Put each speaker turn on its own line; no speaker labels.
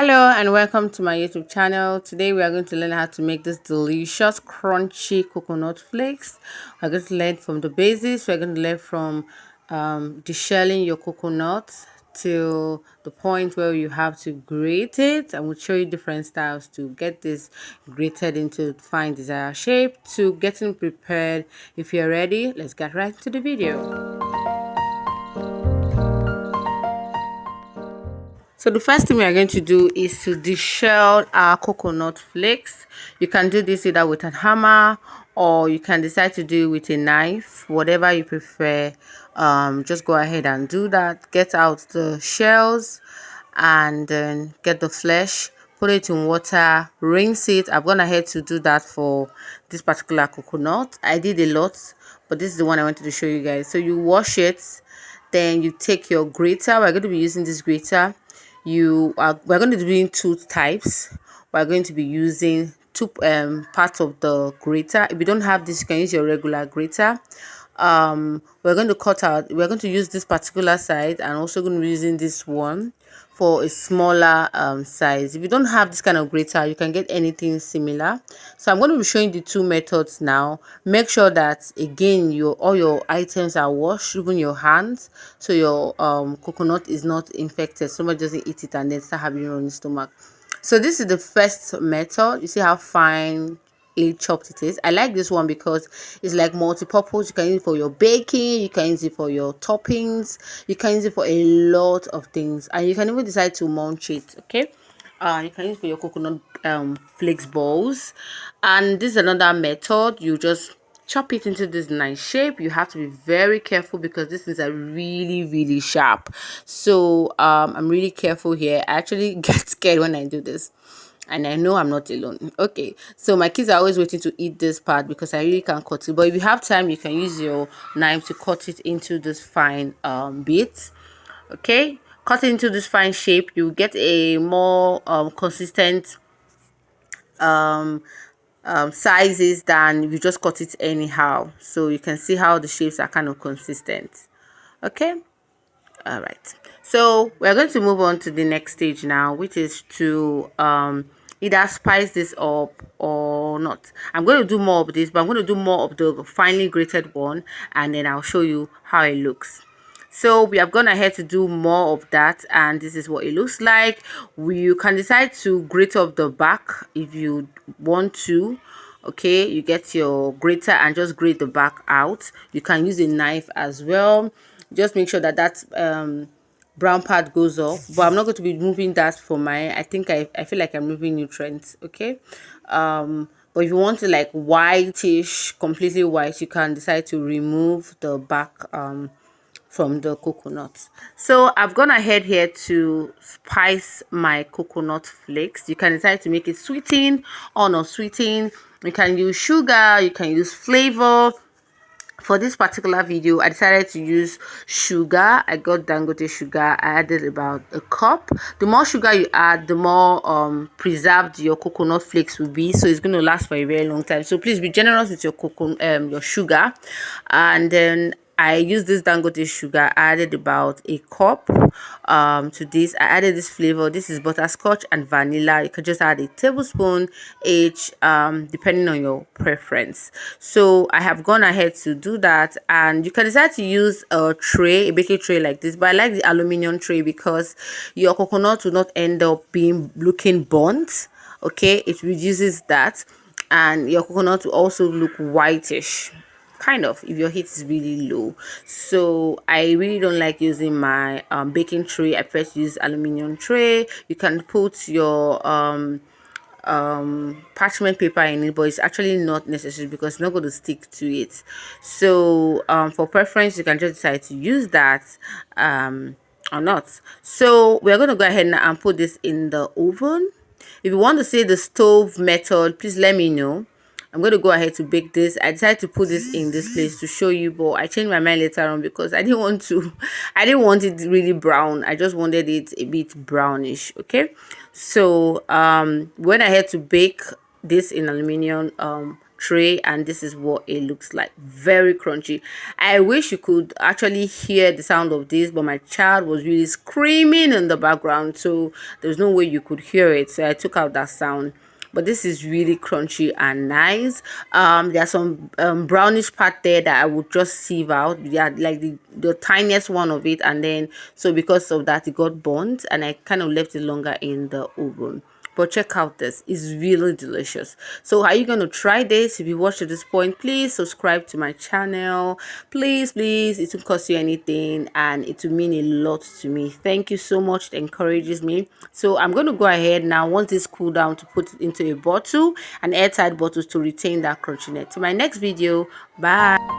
Hello and welcome to my YouTube channel. Today we are going to learn how to make this delicious crunchy coconut flakes. We're going to learn from the basics. We're going to learn from deshelling your coconut to the point where you have to grate it, and we'll show you different styles to get this grated into fine desired shape. To getting prepared, if you're ready, let's get right into the video. So the first thing we are going to do is to deshell our coconut flakes. You can do this either with a hammer, or you can decide to do it with a knife, whatever you prefer. Just go ahead and do that. Get out the shells and then get the flesh, put it in water, rinse it. I've gone ahead to do that for this particular coconut. I did a lot, but this is the one I wanted to show you guys. So you wash it, then you take your grater. We're going to be using this grater. We're going to be doing two types. We're going to be using two parts of the grater. If you don't have this, you can use your regular grater. We're going to use this particular side, and also going to be using this one for a smaller size. If you don't have this kind of grater, you can get anything similar. So I'm going to be showing the two methods now. Make sure that again all your items are washed, even your hands, so your coconut is not infected. Somebody doesn't eat it and then start having it on the stomach. So this is the first method. You see how fine chopped it is. I like this one because it's like multi-purpose. You can use it for your baking, you can use it for your toppings, you can use it for a lot of things, and you can even decide to munch it. Okay, you can use it for your coconut flakes balls. And this is another method. You just chop it into this nice shape. You have to be very careful because this is a really sharp. So I'm really careful here. I actually get scared when I do this, and I know I'm not alone. Okay, so my kids are always waiting to eat this part because I really can't cut it, but if you have time, you can use your knife to cut it into this fine bits. Okay, cut it into this fine shape. You get a more consistent sizes than if you just cut it anyhow. So you can see how the shapes are kind of consistent. Okay, all right, so we're going to move on to the next stage now, which is to either spice this up or not. I'm going to do more of this, but I'm going to do more of the finely grated one, and then I'll show you how it looks. So we have gone ahead to do more of that, and this is what it looks like. You can decide to grate up the back if you want to. Okay, you get your grater and just grate the back out. You can use a knife as well. Just make sure that brown part goes off, but I'm not going to be moving that for mine. I think I feel like I'm moving nutrients. Okay, but if you want to like whitish, completely white, you can decide to remove the back from the coconut. So I've gone ahead here to spice my coconut flakes. You can decide to make it sweetened or not sweetened. You can use sugar, you can use flavor. For this particular video, I decided to use sugar. I got Dangote sugar. I added about a cup. The more sugar you add, the more preserved your coconut flakes will be, so it's going to last for a very long time. So please be generous with your your sugar. And then I used this Dangote sugar. I added about a cup to this. I added this flavor. This is butterscotch and vanilla. You can just add a tablespoon each, depending on your preference. So I have gone ahead to do that, and you can decide to use a tray, a baking tray like this, but I like the aluminium tray because your coconut will not end up looking burnt. Okay, it reduces that, and your coconut will also look whitish, kind of, if your heat is really low. So I really don't like using my baking tray. I prefer to use aluminium tray. You can put your parchment paper in it, but it's actually not necessary because it's not going to stick to it. So for preference, you can just decide to use that or not. So we're going to go ahead now and put this in the oven. If you want to see the stove method, please let me know. I'm going to go ahead to bake this. I decided to put this in this place to show you, but I changed my mind later on because I didn't want it really brown. I just wanted it a bit brownish. Okay, so went ahead to bake this in aluminium tray, and this is what it looks like. Very crunchy. I wish you could actually hear the sound of this, but my child was really screaming in the background, so there's no way you could hear it, so I took out that sound. But this is really crunchy and nice. There's some brownish part there that I would just sieve out. Yeah, like the tiniest one of it, and then so because of that it got burnt, and I kind of left it longer in the oven. But check out this, it's really delicious. So are you going to try this? If you watched to this point, please subscribe to my channel. Please, it won't cost you anything, and it will mean a lot to me. Thank you so much. It encourages me. So I'm going to go ahead now, once this cool down, to put it into a bottle, an airtight bottle, to retain that crunchiness. To my next video, bye.